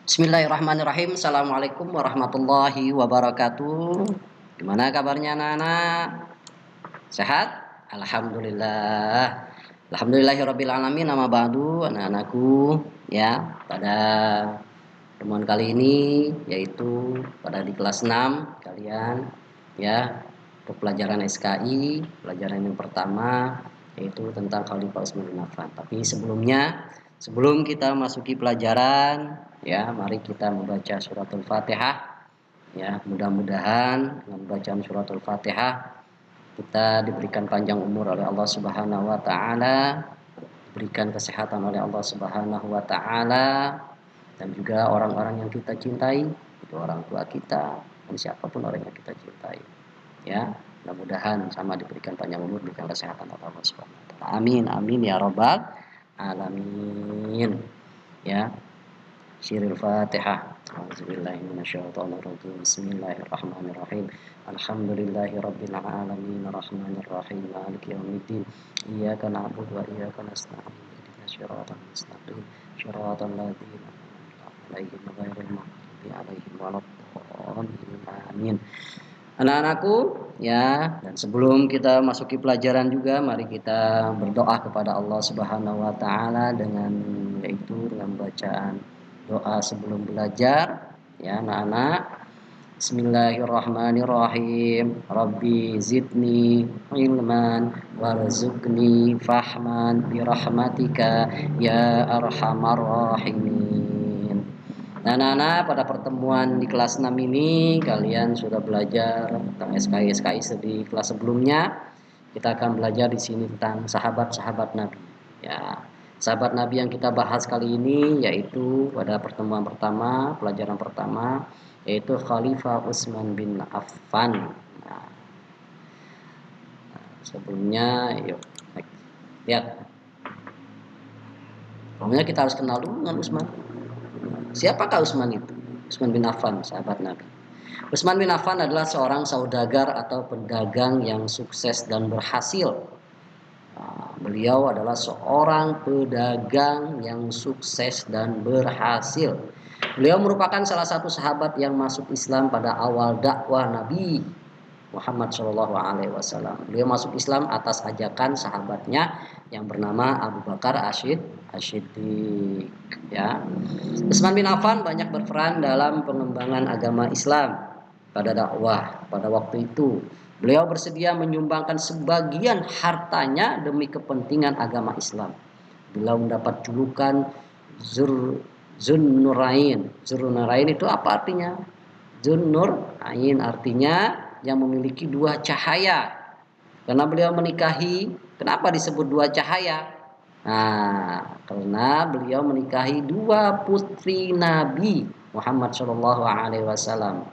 Bismillahirrahmanirrahim. Assalamualaikum warahmatullahi wabarakatuh. Gimana kabarnya anak-anak? Sehat? Alhamdulillah. Alhamdulillahirabbil alamin. Nama ba'du anak-anakku ya. Pada pertemuan kali ini yaitu pada di kelas 6 kalian ya untuk pelajaran SKI, pelajaran yang pertama yaitu tentang Khalifah Utsman bin Affan. Tapi sebelum kita masuki pelajaran ya, mari kita membaca suratul Fatihah ya. Mudah-mudahan dengan bacaan suratul Fatihah kita diberikan panjang umur oleh Allah Subhanahu wa taala, diberikan kesehatan oleh Allah Subhanahu wa taala, dan juga orang-orang yang kita cintai, itu orang tua kita dan siapapun orang yang kita cintai. Ya, mudah-mudahan sama diberikan panjang umur, diberikan kesehatan oleh Allah Subhanahu wa taala. Amin amin ya rabbal alamin. Ya. Syiril Fatihah. A'udzubillahi minasyaitonirrajim. Bismillahirrahmanirrahim. Alhamdulillahirabbil alamin arrahmanir rahim maliki yaumiddin. Iyyaka na'budu wa iyyaka nasta'in. Ihdinas siratal mustaqim. Shiratal ladzina an'amta 'alaihim ghairil maghdubi 'alaihim waladdallin. Amin. Anak-anakku ya, dan sebelum kita masuki pelajaran juga mari kita berdoa kepada Allah Subhanahu wa taala dengan bacaan doa sebelum belajar ya anak-anak. Bismillahirrahmanirrahim. Rabbi zidni ilman warzuqni fahman birahmatika ya arhamar rahimin. Nah, anak-anak, pada pertemuan di kelas 6 ini kalian sudah belajar tentang SKI di kelas sebelumnya. Kita akan belajar di sini tentang sahabat-sahabat Nabi. Ya, sahabat Nabi yang kita bahas kali ini yaitu pada pertemuan pertama, pelajaran pertama yaitu Khalifah Utsman bin Affan. Nah, sebelumnya yuk lihat. Pokoknya kita harus kenal dulu dengan Utsman. Siapakah Utsman itu? Utsman bin Affan, sahabat Nabi. Utsman bin Affan adalah seorang saudagar atau pedagang yang sukses dan berhasil. Beliau adalah seorang pedagang yang sukses dan berhasil. Beliau merupakan salah satu sahabat yang masuk Islam pada awal dakwah Nabi Muhammad Shallallahu Alaihi Wasallam. Beliau masuk Islam atas ajakan sahabatnya yang bernama Abu Bakar As-Siddiq. Ya, Utsman bin Affan banyak berperan dalam pengembangan agama Islam pada dakwah pada waktu itu. Beliau bersedia menyumbangkan sebagian hartanya demi kepentingan agama Islam. Beliau mendapat julukan Zunnurain. Zunnurain itu apa artinya? Zunnurain artinya yang memiliki dua cahaya. Karena beliau menikahi, kenapa disebut dua cahaya? Nah, karena beliau menikahi dua putri Nabi Muhammad Shallallahu Alaihi Wasallam.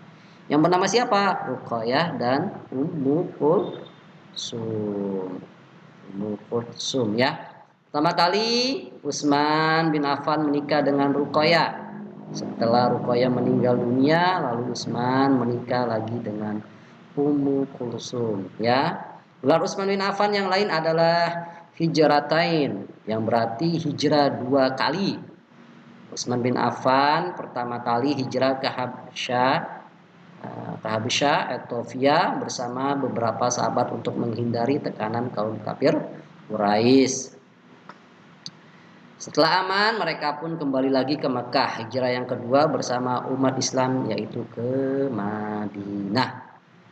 Yang bernama siapa? Ruqayyah dan Ummu Kulsum ya. Pertama kali Utsman bin Affan menikah dengan Ruqayyah. Setelah Ruqayyah meninggal dunia, lalu Utsman menikah lagi dengan Ummu Kulsum ya. Gelar Utsman bin Affan yang lain adalah hijratain, yang berarti hijrah dua kali. Utsman bin Affan pertama kali hijrah ke Habasyah, Ethiopia bersama beberapa sahabat untuk menghindari tekanan kaum kafir Quraisy. Setelah aman, mereka pun kembali lagi ke Mekah. Hijrah yang kedua bersama umat Islam yaitu ke Madinah.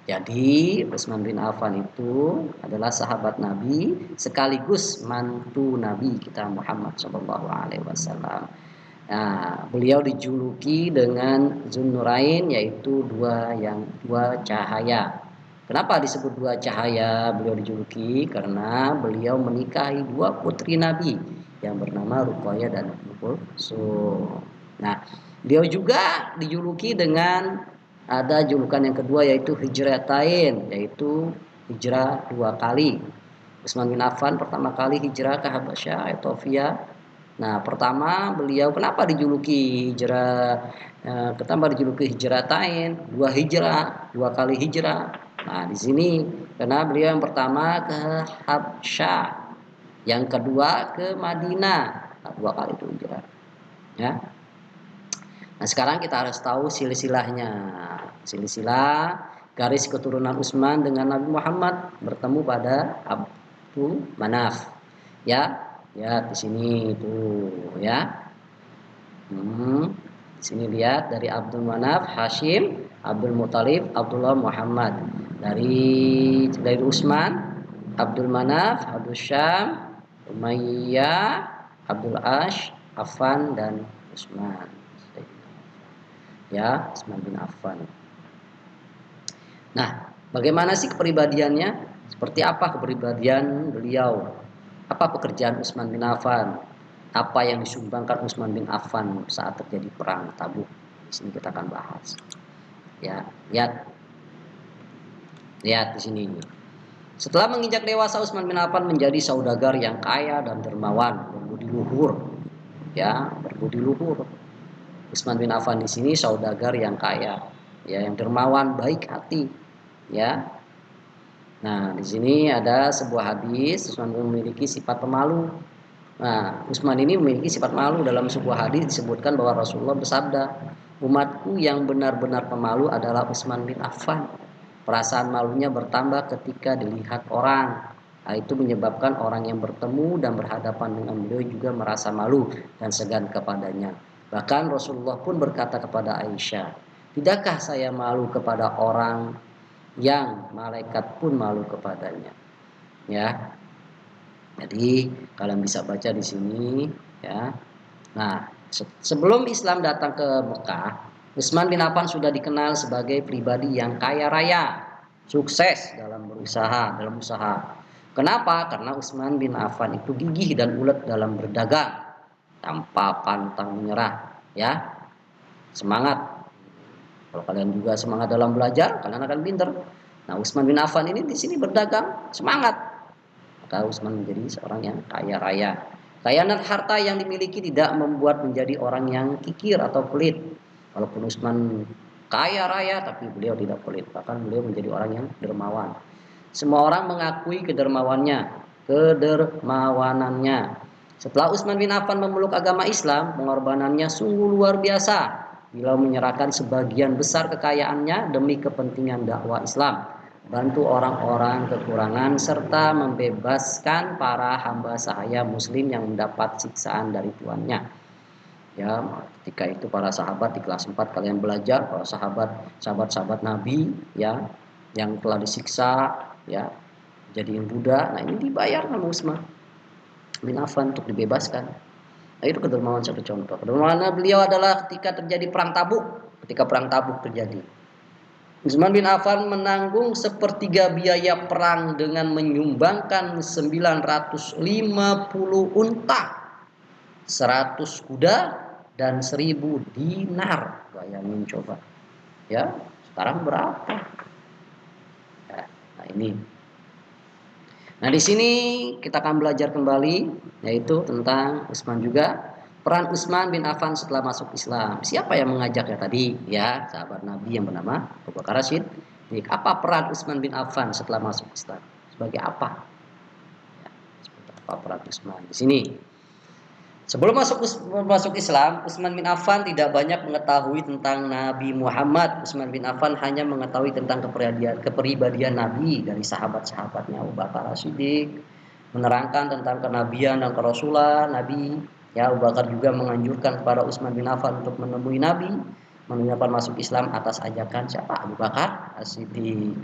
Jadi Utsman bin Affan itu adalah sahabat Nabi sekaligus mantu Nabi kita Muhammad Shallallahu Alaihi Wasallam. Nah, beliau dijuluki dengan Zunnurain, yaitu dua cahaya. Kenapa disebut dua cahaya? Beliau dijuluki karena beliau menikahi dua putri Nabi yang bernama Ruqayyah dan Ummu Kulsum. Nah, beliau juga dijuluki dengan ada julukan yang kedua yaitu hijratain, yaitu hijrah dua kali. Utsman bin Affan pertama kali hijrah ke Habasyah, Ethiopia. Nah, pertama beliau kenapa dijuluki hijratain, dua kali hijrah. Nah, di sini karena beliau yang pertama ke Habasyah, yang kedua ke Madinah. Nah, dua kali itu hijrah. Ya. Nah, sekarang kita harus tahu silsilahnya. Silsilah garis keturunan Utsman dengan Nabi Muhammad bertemu pada Abdul Manaf. Ya, ya di sini tuh ya. Di sini lihat dari Abdul Manaf, Hashim, Abdul Muthalib, Abdullah Muhammad. Dari Utsman, Abdul Manaf, Abdul Syam, Umayyah, Abdul Ash, Affan dan Utsman. Ya, Utsman bin Affan. Nah, bagaimana sih kepribadiannya? Seperti apa kepribadian beliau? Apa pekerjaan Utsman bin Affan? Apa yang disumbangkan Utsman bin Affan saat terjadi perang Tabuk? Di sini kita akan bahas. Ya, lihat, lihat di sini. Setelah menginjak dewasa, Utsman bin Affan menjadi saudagar yang kaya dan dermawan, berbudi luhur. Ya, berbudi luhur. Utsman bin Affan di sini saudagar yang kaya, ya, yang dermawan, baik hati, ya. Nah, di sini ada sebuah hadis, Utsman memiliki sifat pemalu. Nah, Utsman ini memiliki sifat malu. Dalam sebuah hadis disebutkan bahwa Rasulullah bersabda, umatku yang benar-benar pemalu adalah Utsman bin Affan. Perasaan malunya bertambah ketika dilihat orang. Nah, itu menyebabkan orang yang bertemu dan berhadapan dengan beliau juga merasa malu dan segan kepadanya. Bahkan Rasulullah pun berkata kepada Aisyah, tidakkah saya malu kepada orang yang malaikat pun malu kepadanya? Ya, jadi kalian bisa baca di sini, ya. Nah, sebelum Islam datang ke Mekah, Utsman bin Affan sudah dikenal sebagai pribadi yang kaya raya, sukses dalam berusaha, dalam usaha. Kenapa? Karena Utsman bin Affan itu gigih dan ulet dalam berdagang, tanpa pantang menyerah, ya. Semangat. Kalau kalian juga semangat dalam belajar, kalian akan pinter. Nah, Utsman bin Affan ini di sini berdagang, semangat. Maka Utsman menjadi seorang yang kaya raya. Kekayaan dan harta yang dimiliki tidak membuat menjadi orang yang kikir atau pelit. Walaupun Utsman kaya raya, tapi beliau tidak pelit. Bahkan beliau menjadi orang yang dermawan. Semua orang mengakui kedermawanannya. Setelah Utsman bin Affan memeluk agama Islam, pengorbanannya sungguh luar biasa. Beliau menyerahkan sebagian besar kekayaannya demi kepentingan dakwah Islam, bantu orang-orang kekurangan, serta membebaskan para hamba sahaya muslim yang mendapat siksaan dari tuannya. Ya, ketika itu para sahabat di kelas 4 kalian belajar, para sahabat Nabi, ya, yang telah disiksa, ya, jadiin budak. Nah, ini dibayar sama Utsman bin Affan untuk dibebaskan. Nah, itu kedermawan satu contoh. Kedermawan beliau adalah ketika terjadi perang Tabuk. Ketika perang Tabuk terjadi, Utsman bin Affan menanggung sepertiga biaya perang dengan menyumbangkan 950 unta, 100 kuda, dan 1000 dinar. Bayangin coba. Ya, sekarang berapa? Ya, nah ini. Nah, di sini kita akan belajar kembali, yaitu tentang Utsman juga. Peran Utsman bin Affan setelah masuk Islam. Siapa yang mengajaknya tadi? Ya, sahabat Nabi yang bernama Abu Bakar Rasyid. Jadi, apa peran Utsman bin Affan setelah masuk Islam? Sebagai apa? Ya, sebagai apa peran Utsman? Di sini. Sebelum masuk Islam, Utsman bin Affan tidak banyak mengetahui tentang Nabi Muhammad. Utsman bin Affan hanya mengetahui tentang kepribadian Nabi dari sahabat-sahabatnya. Abu Bakar As-Siddiq menerangkan tentang kenabian dan kerasulan Nabi. Ya, Abu Bakar juga menganjurkan kepada Utsman bin Affan untuk menemui Nabi, menanyakan masuk Islam atas ajakan siapa? Abu Bakar As-Siddiq.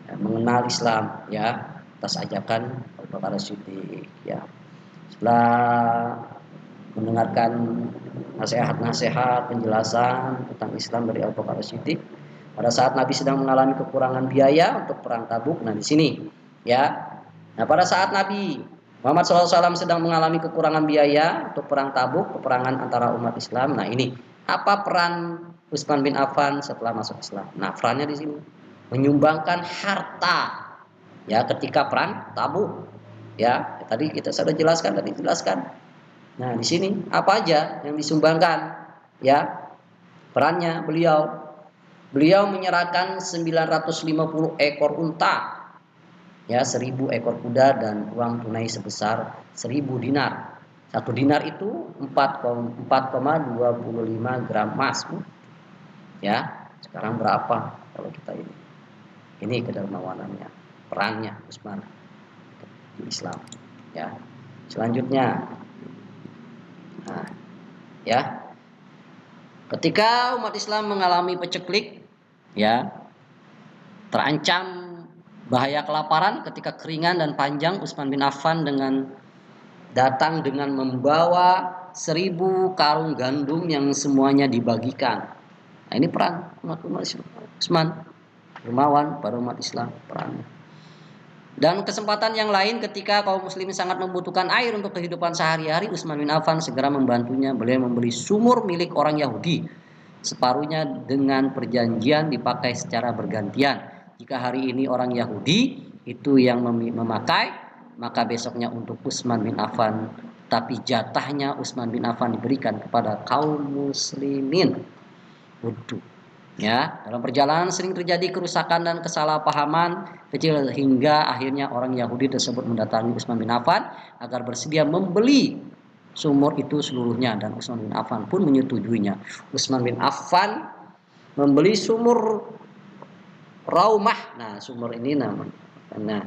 Ya, mengenal Islam, ya, atas ajakan Abu Bakar As-Siddiq. Ya. Setelah mendengarkan nasihat-nasihat penjelasan tentang Islam dari Abu Bakar Siddiq, pada saat Nabi sedang mengalami kekurangan biaya untuk perang Tabuk. Nah, di sini, ya. Nah, pada saat Nabi Muhammad SAW sedang mengalami kekurangan biaya untuk perang Tabuk, peperangan antara umat Islam. Nah, ini apa peran Utsman bin Affan setelah masuk Islam? Nah, perannya di sini menyumbangkan harta, ya, ketika perang Tabuk. Ya, tadi kita sudah jelaskan, Nah, di sini apa aja yang disumbangkan? Ya, perannya beliau menyerahkan 950 ekor unta, ya, 1000 ekor kuda dan uang tunai sebesar 1000 dinar. 1 dinar itu 4,25 gram emas. Ya, sekarang berapa kalau kita ini? Ini kedermawanannya, perannya Utsman di Islam. Ya. Selanjutnya, nah, ya, ketika umat Islam mengalami peceklik, ya, terancam bahaya kelaparan ketika keringan dan panjang, Utsman bin Affan datang dengan membawa 1.000 karung gandum yang semuanya dibagikan. Nah, ini peran umat Islam. Utsman dermawan pada umat Islam perannya. Dan kesempatan yang lain ketika kaum muslimin sangat membutuhkan air untuk kehidupan sehari-hari, Utsman bin Affan segera membantunya. Beliau membeli sumur milik orang Yahudi, separuhnya dengan perjanjian dipakai secara bergantian. Jika hari ini orang Yahudi itu yang memakai, maka besoknya untuk Utsman bin Affan, tapi jatahnya Utsman bin Affan diberikan kepada kaum muslimin. Ya, dalam perjalanan sering terjadi kerusakan dan kesalahpahaman kecil hingga akhirnya orang Yahudi tersebut mendatangi Utsman bin Affan agar bersedia membeli sumur itu seluruhnya, dan Utsman bin Affan pun menyetujuinya. Utsman bin Affan membeli sumur Raumah. Nah, sumur ini namanya. Nah,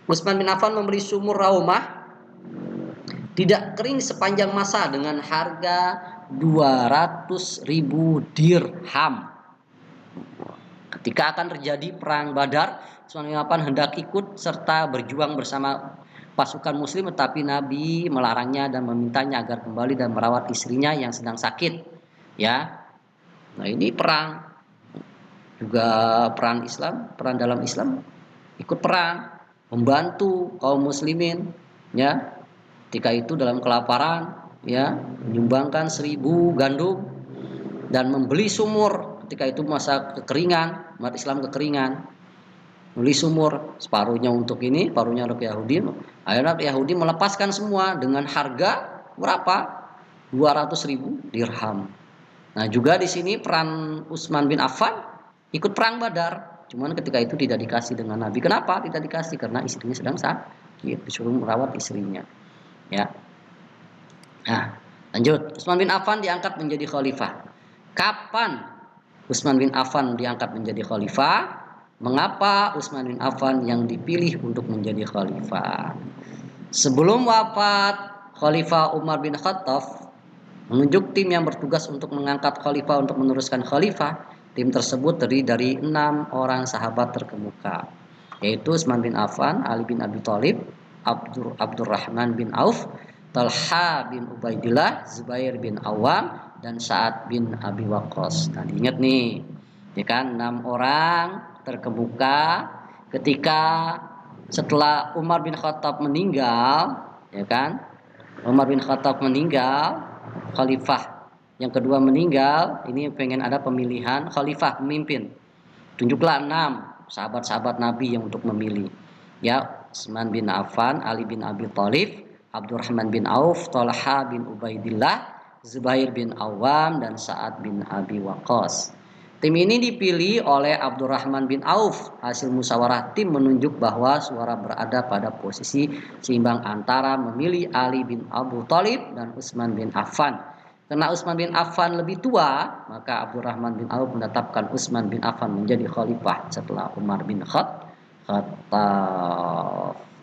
Utsman bin Affan membeli sumur Raumah tidak kering sepanjang masa dengan harga 200.000 dirham. Ketika akan terjadi perang Badar, Utsman bin Affan hendak ikut serta berjuang bersama pasukan muslim, tetapi Nabi melarangnya dan memintanya agar kembali dan merawat istrinya yang sedang sakit. Ya. Nah, ini perang. Juga peran Islam, peran dalam Islam, ikut perang, membantu kaum muslimin, ya. Ketika itu dalam kelaparan, ya, menyumbangkan 1.000 gandum dan membeli sumur. Ketika itu masa kekeringan, umat Islam kekeringan, beli sumur, separuhnya untuk ini, separuhnya untuk Yahudi. Akhirnya Yahudi melepaskan semua dengan harga berapa? 200.000 dirham. Nah, juga di sini peran Utsman bin Affan ikut perang Badar. Cuman ketika itu tidak dikasih dengan Nabi. Kenapa tidak dikasih? Karena istrinya sedang sakit, disuruh merawat istrinya. Ya. Nah, lanjut. Utsman bin Affan diangkat menjadi khalifah. Kapan Utsman bin Affan diangkat menjadi khalifah? Mengapa Utsman bin Affan yang dipilih untuk menjadi khalifah? Sebelum wafat Khalifah Umar bin Khattab menunjuk tim yang bertugas untuk mengangkat khalifah untuk meneruskan khalifah. Tim tersebut terdiri dari 6 orang sahabat terkemuka, yaitu Utsman bin Affan, Ali bin Abi Thalib, Abdurrahman bin Auf, Talha bin Ubaidillah, Zubair bin Awam, dan Sa'ad bin Abi Waqqas. Nah, diingat nih, ya kan, 6 orang terkemuka ketika setelah Umar bin Khattab meninggal, ya kan? Umar bin Khattab meninggal, khalifah yang kedua meninggal, ini pengen ada pemilihan khalifah pemimpin. Tunjuklah 6 sahabat-sahabat Nabi yang untuk memilih. Ya, Utsman bin Affan, Ali bin Abi Thalib, Abdurrahman bin Auf, Talha bin Ubaidillah, Zubair bin Awam, dan Sa'ad bin Abi Waqqas. Tim ini dipilih oleh Abdurrahman bin Auf. Hasil musyawarah tim menunjuk bahwa suara berada pada posisi seimbang antara memilih Ali bin Abu Thalib dan Utsman bin Affan. Karena Utsman bin Affan lebih tua, maka Abdurrahman bin Auf menetapkan Utsman bin Affan menjadi khalifah setelah Umar bin Khattab.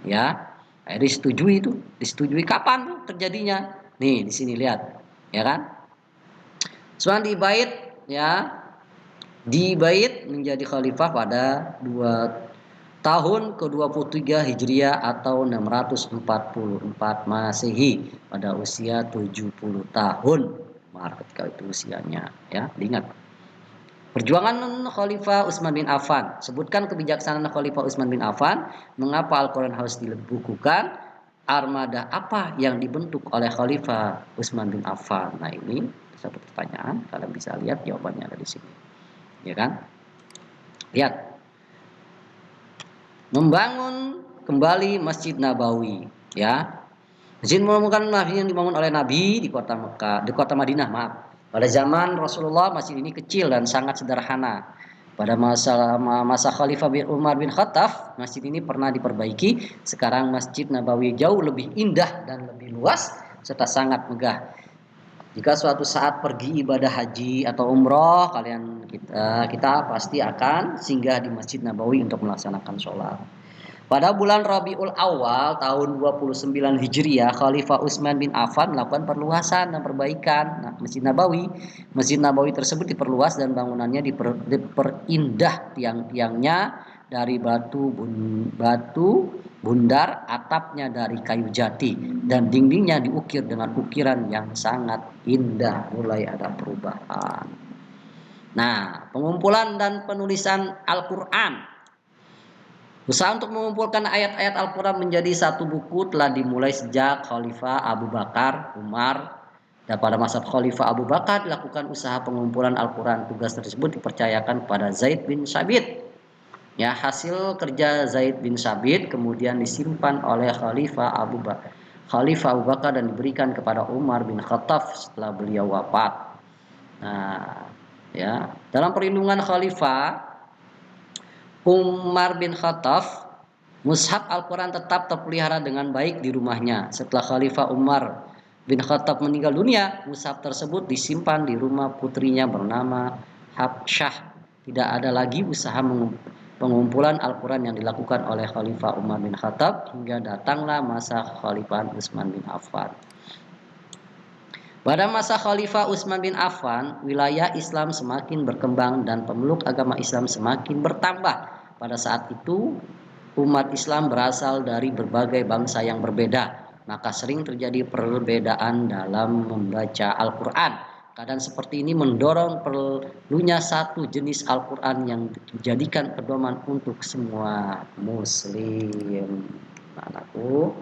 Ya, disetujui itu, disetujui. Kapan terjadinya? Nih, di sini lihat, ya kan? Utsman dibait, ya, dibait menjadi khalifah pada 2 tahun ke-23 Hijriah atau 644 Masehi pada usia 70 tahun. Ketika itu usianya, ya, diingat. Perjuangan Khalifah Utsman bin Affan. Sebutkan kebijaksanaan Khalifah Utsman bin Affan. Mengapa Al-Quran harus dibukukan? Armada apa yang dibentuk oleh Khalifah Utsman bin Affan? Nah, ini satu pertanyaan. Kalian bisa lihat jawabannya ada di sini. Ya kan? Lihat. Membangun kembali Masjid Nabawi, ya. Masjid merupakan masjid yang dibangun oleh Nabi di kota Mekah, di kota Madinah, maaf. Pada zaman Rasulullah masjid ini kecil dan sangat sederhana. Pada masa Khalifah Umar bin Khattab, masjid ini pernah diperbaiki. Sekarang Masjid Nabawi jauh lebih indah dan lebih luas serta sangat megah. Jika suatu saat pergi ibadah haji atau umroh, kita pasti akan singgah di Masjid Nabawi untuk melaksanakan sholat. Pada bulan Rabiul Awal tahun 29 Hijriah, Khalifah Utsman bin Affan melakukan perluasan dan perbaikan Masjid Nabawi. Masjid Nabawi tersebut diperluas dan bangunannya diperindah, tiang-tiangnya dari batu bundar, atapnya dari kayu jati, dan dindingnya diukir dengan ukiran yang sangat indah. Mulai ada perubahan. Nah, pengumpulan dan penulisan Al-Quran. Usaha untuk mengumpulkan ayat-ayat Al-Quran menjadi satu buku telah dimulai sejak Khalifah Abu Bakar, Umar, dan pada masa Khalifah Abu Bakar dilakukan usaha pengumpulan Al-Quran. Tugas tersebut dipercayakan kepada Zaid bin Sabit. Ya, hasil kerja Zaid bin Sabit kemudian disimpan oleh Khalifah Abu Bakar dan diberikan kepada Umar bin Khattab setelah beliau wafat. Nah, ya, dalam perlindungan Khalifah Umar bin Khattab, mushaf Al-Quran tetap terpelihara dengan baik di rumahnya. Setelah Khalifah Umar bin Khattab meninggal dunia, mushaf tersebut disimpan di rumah putrinya bernama Habsyah. Tidak ada lagi usaha pengumpulan Al-Quran yang dilakukan oleh Khalifah Umar bin Khattab hingga datanglah masa Khalifah Utsman bin Affan. Pada masa Khalifah Utsman bin Affan, wilayah Islam semakin berkembang dan pemeluk agama Islam semakin bertambah. Pada saat itu, umat Islam berasal dari berbagai bangsa yang berbeda, maka sering terjadi perbedaan dalam membaca Al-Quran. Keadaan seperti ini mendorong perlunya satu jenis Al-Quran yang dijadikan pedoman untuk semua muslim. Anakku,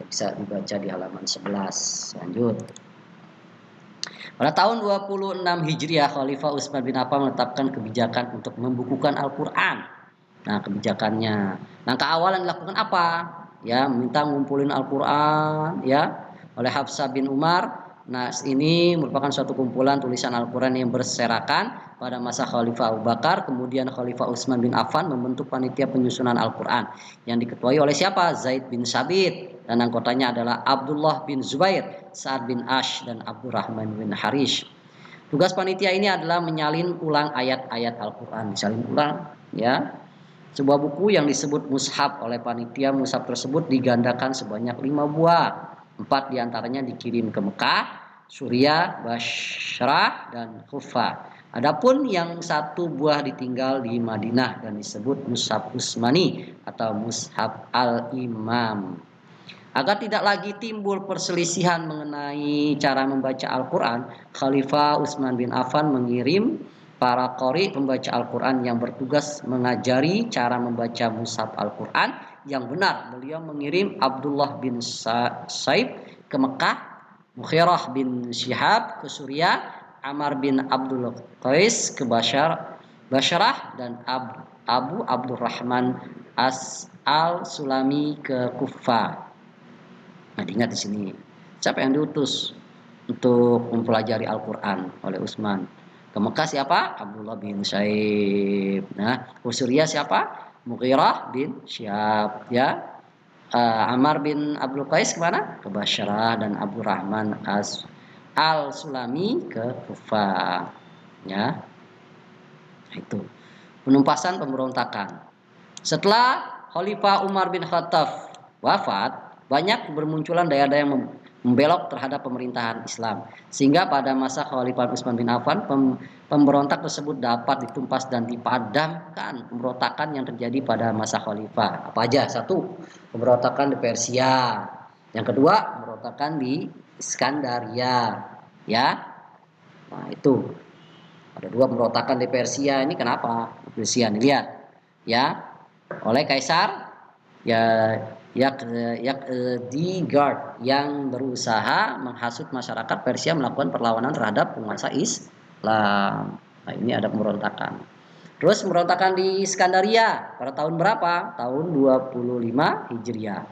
bisa dibaca di halaman 11. Lanjut. Pada tahun 26 Hijriah, Khalifah Utsman bin Affan menetapkan kebijakan untuk membukukan Al-Quran. Nah, kebijakannya, langkah awal yang dilakukan apa? Ya, meminta ngumpulin Al-Quran, ya, oleh Hafsah bin Umar. Nah, ini merupakan suatu kumpulan tulisan Al-Quran yang berserakan pada masa Khalifah Abu Bakar. Kemudian Khalifah Utsman bin Affan membentuk panitia penyusunan Al-Quran yang diketuai oleh siapa? Zaid bin Sabit, dan anggotanya adalah Abdullah bin Zubair, Sa'ad bin Ash, dan Abdurrahman bin Harish. Tugas panitia ini adalah menyalin ulang ayat-ayat Al-Quran, disalin ulang, ya. Sebuah buku yang disebut mushaf oleh panitia mushaf tersebut digandakan sebanyak 5 buah. 4 diantaranya dikirim ke Mekah, Suriah, Bashrah, dan Kufah. Adapun yang 1 buah ditinggal di Madinah dan disebut mushaf Utsmani atau mushaf Al-Imam. Agar tidak lagi timbul perselisihan mengenai cara membaca Al-Quran, Khalifah Utsman bin Affan mengirim para qori pembaca Al-Quran yang bertugas mengajari cara membaca mushaf Al-Quran yang benar. Beliau mengirim Abdullah bin Saib ke Mekah, Mukhirah bin Syihab ke Suriah, Amar bin Abdul Qais ke Bashrah, dan Abu Abdurrahman Al-Sulami ke Kufah. Nah, diingat di sini, siapa yang diutus untuk mempelajari Al-Quran oleh Utsman? Ke Mekah siapa? Abdullah bin Saib. Nah, ke Suriah siapa? Mughirah bin Syihab. Ya, Amar bin Abdul Qais kemana? Ke Bashrah, dan Abdurrahman Al-Sulami ke Kufah. Ya, itu penumpasan pemberontakan. Setelah Khalifah Umar bin Khattab wafat, banyak bermunculan daerah yang membelok terhadap pemerintahan Islam. Sehingga pada masa Khalifah Utsman bin Affan, pemberontak tersebut dapat ditumpas dan dipadamkan. Pemberontakan yang terjadi pada masa Khalifah apa aja? 1, pemberontakan di Persia. Yang kedua, pemberontakan di Iskandaria. Ya, nah itu ada 2 pemberontakan di Persia. Ini kenapa? Persia nih, lihat, ya, oleh Kaisar Yazdegerd yang berusaha menghasut masyarakat Persia melakukan perlawanan terhadap penguasa Islam. Nah, ini ada pemberontakan. Terus pemberontakan di Iskandaria pada tahun berapa? Tahun 25 Hijriah.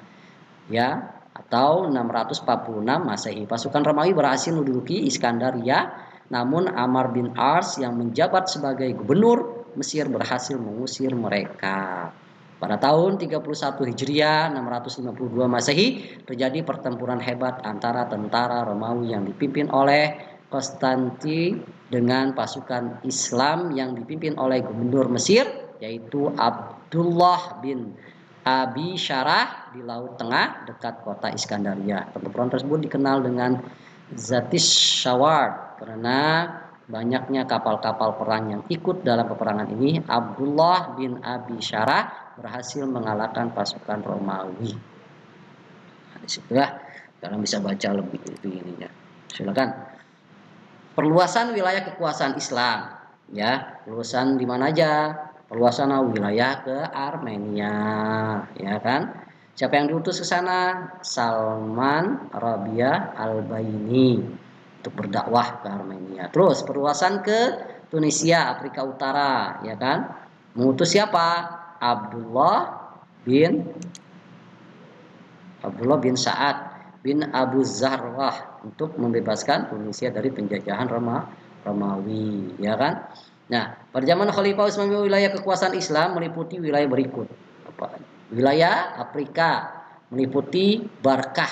Ya, atau 646 Masehi. Pasukan Romawi berhasil menduduki Iskandaria, namun Amr bin As yang menjabat sebagai gubernur Mesir berhasil mengusir mereka. Pada tahun 31 Hijriah 652 Masehi terjadi pertempuran hebat antara tentara Romawi yang dipimpin oleh Konstantin dengan pasukan Islam yang dipimpin oleh gubernur Mesir yaitu Abdullah bin Abi Syarah di Laut Tengah dekat kota Iskandaria. Pertempuran tersebut dikenal dengan Zatis Shawar karena banyaknya kapal-kapal perang yang ikut dalam peperangan ini. Abdullah bin Abi Syarah berhasil mengalahkan pasukan Romawi. Nah, disitulah kalian bisa baca lebih ininya. Silakan. Perluasan wilayah kekuasaan Islam, ya. Perluasan di mana aja? Perluasan wilayah ke Armenia, ya kan? Siapa yang diutus ke sana? Salman Rabia Al-Baini untuk berdakwah ke Armenia. Terus perluasan ke Tunisia, Afrika Utara, ya kan? Mengutus siapa? bin Abdullah bin Sa'ad bin Abu Zahrah untuk membebaskan Tunisia dari penjajahan Romawi, ya kan? Nah, pada zaman Khalifah Utsman wilayah kekuasaan Islam meliputi wilayah berikut. Wilayah Afrika meliputi Barkah,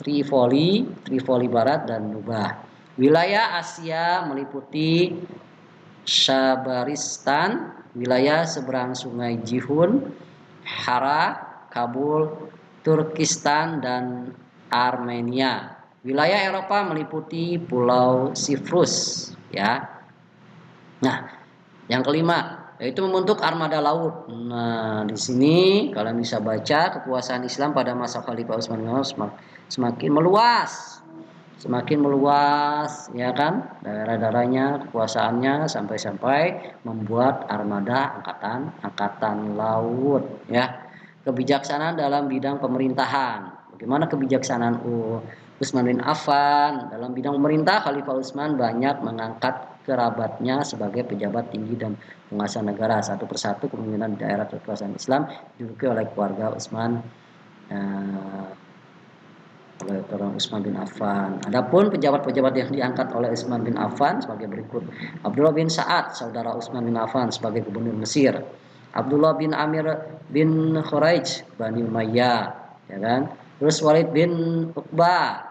Tripoli Barat dan Nubah. Wilayah Asia meliputi Syabaristan, wilayah seberang Sungai Jihun, Hara, Kabul, Turkistan dan Armenia. Wilayah Eropa meliputi Pulau Siprus, ya. Nah, yang kelima yaitu membentuk armada laut. Nah, di sini kalian bisa baca kekuasaan Islam pada masa Khalifah Utsman bin Affan semakin meluas. Semakin meluas, ya kan? Daerah-daerahnya, kekuasaannya sampai-sampai membuat armada angkatan laut, ya. Kebijaksanaan dalam bidang pemerintahan. Bagaimana kebijaksanaan Utsman bin Affan dalam bidang pemerintah? Khalifah Utsman banyak mengangkat kerabatnya sebagai pejabat tinggi dan penguasa negara. Satu persatu kepemimpinan daerah kekuasaan Islam diduduki oleh keluarga Utsman oleh orang Utsman bin Affan. Adapun pejabat-pejabat yang diangkat oleh Utsman bin Affan sebagai berikut. Abdullah bin Sa'ad, saudara Utsman bin Affan sebagai gubernur Mesir. Abdullah bin Amir bin Khuraij, Bani Umayyah, ya kan? Terus Walid bin Uqbah,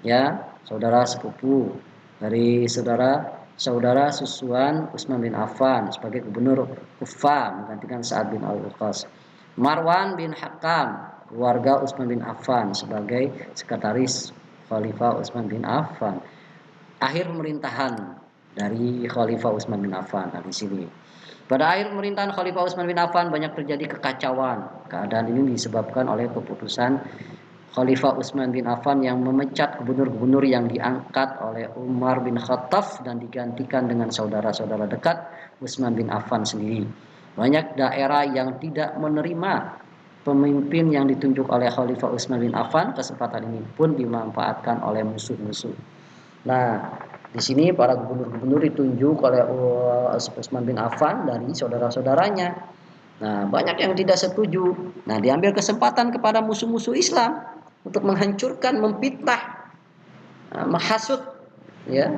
ya, saudara sepupu dari saudara susuan Utsman bin Affan sebagai gubernur Kufah menggantikan Sa'ad bin Al-Waqqas. Marwan bin Hakam, keluarga Utsman bin Affan sebagai sekretaris Khalifah Utsman bin Affan. Akhir pemerintahan dari Khalifah Utsman bin Affan. Nah, di sini. Pada akhir pemerintahan Khalifah Utsman bin Affan banyak terjadi kekacauan. Keadaan ini disebabkan oleh keputusan Khalifah Utsman bin Affan yang memecat gubernur-gubernur yang diangkat oleh Umar bin Khattab dan digantikan dengan saudara-saudara dekat Utsman bin Affan sendiri. Banyak daerah yang tidak menerima pemimpin yang ditunjuk oleh Khalifah Utsman bin Affan. Kesempatan ini pun dimanfaatkan oleh musuh-musuh. Nah, di sini para gubernur-gubernur ditunjuk oleh Utsman bin Affan dari saudara-saudaranya. Nah, banyak yang tidak setuju. Nah, diambil kesempatan kepada musuh-musuh Islam untuk menghancurkan, memfitnah, menghasut, ya,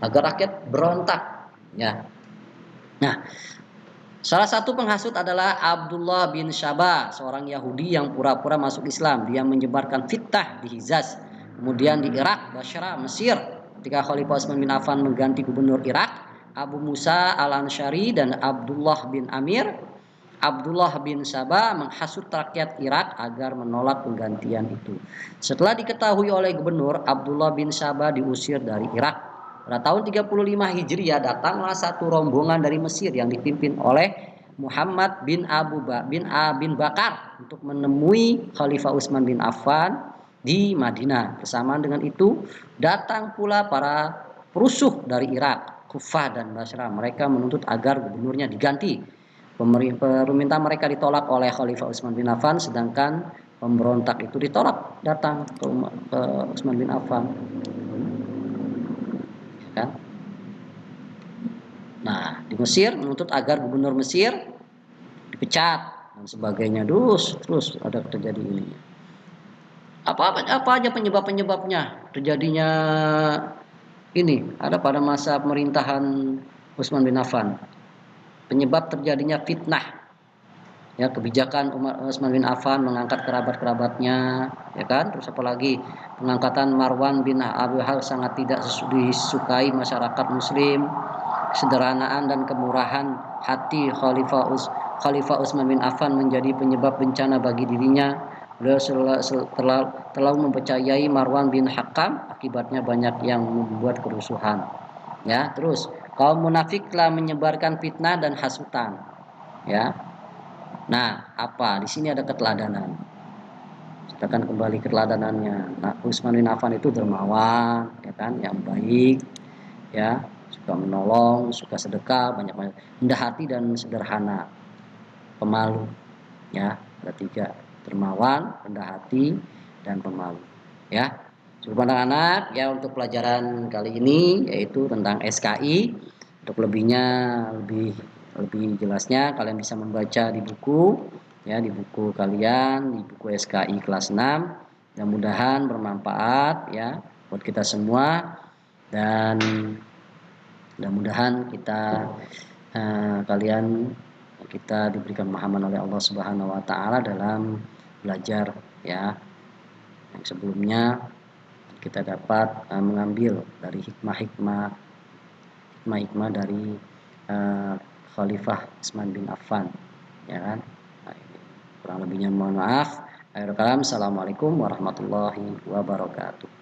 agar rakyat berontak, ya. Nah, salah satu penghasut adalah Abdullah bin Syabah, seorang Yahudi yang pura-pura masuk Islam. Dia menyebarkan fitnah di Hijaz, kemudian di Irak, Basra, Mesir. Ketika Khalifah Utsman bin Affan mengganti gubernur Irak, Abu Musa Al-Ansyari dan Abdullah bin Amir, Abdullah bin Sabah menghasut rakyat Irak agar menolak penggantian itu. Setelah diketahui oleh gubernur, Abdullah bin Sabah diusir dari Irak. Pada tahun 35 Hijriah datanglah satu rombongan dari Mesir yang dipimpin oleh Muhammad bin bin Bakar untuk menemui Khalifah Utsman bin Affan di Madinah. Bersamaan dengan itu datang pula para perusuh dari Irak, Kufah dan Basra. Mereka menuntut agar gubernurnya diganti. Permintaan mereka ditolak oleh Khalifah Utsman bin Affan, sedangkan pemberontak itu ditolak datang ke Utsman bin Affan. Ya. Nah, di Mesir menuntut agar gubernur Mesir dipecat dan sebagainya. Terus ada terjadi ini. Apa aja penyebabnya terjadinya ini? Ada pada masa pemerintahan Utsman bin Affan. Penyebab terjadinya fitnah, ya kebijakan Umar Utsman bin Affan mengangkat kerabat-kerabatnya, ya kan? Terus apalagi pengangkatan Marwan bin Abi Hal sangat tidak disukai masyarakat muslim, kesederhanaan dan kemurahan hati Khalifah Utsman bin Affan menjadi penyebab bencana bagi dirinya. Beliau terlalu mempercayai Marwan bin Hakam, akibatnya banyak yang membuat kerusuhan. Ya, terus kaum munafik telah menyebarkan fitnah dan hasutan. Ya, nah, apa? Di sini ada keteladanan. Kita akan kembali keteladanannya. Nah, Utsman bin Affan itu dermawan, ya kan, yang baik, ya, suka menolong, suka sedekah, banyak-banyak, rendah hati dan sederhana, pemalu, ya, ada tiga: dermawan, rendah hati, dan pemalu, ya. Cukup anak-anak, ya, untuk pelajaran kali ini yaitu tentang SKI. Untuk lebihnya, lebih lebih jelasnya kalian bisa membaca di buku, ya, di buku kalian, di buku SKI kelas 6. Mudah-mudahan bermanfaat, ya, buat kita semua, dan mudah-mudahan kalian kita diberikan pemahaman oleh Allah Subhanahu wa taala dalam belajar, ya. Yang sebelumnya kita dapat mengambil dari hikmah dari Khalifah Utsman bin Affan, ya kan. Nah, kurang lebihnya mohon maaf. Akhirul kalam, assalamualaikum warahmatullahi wabarakatuh.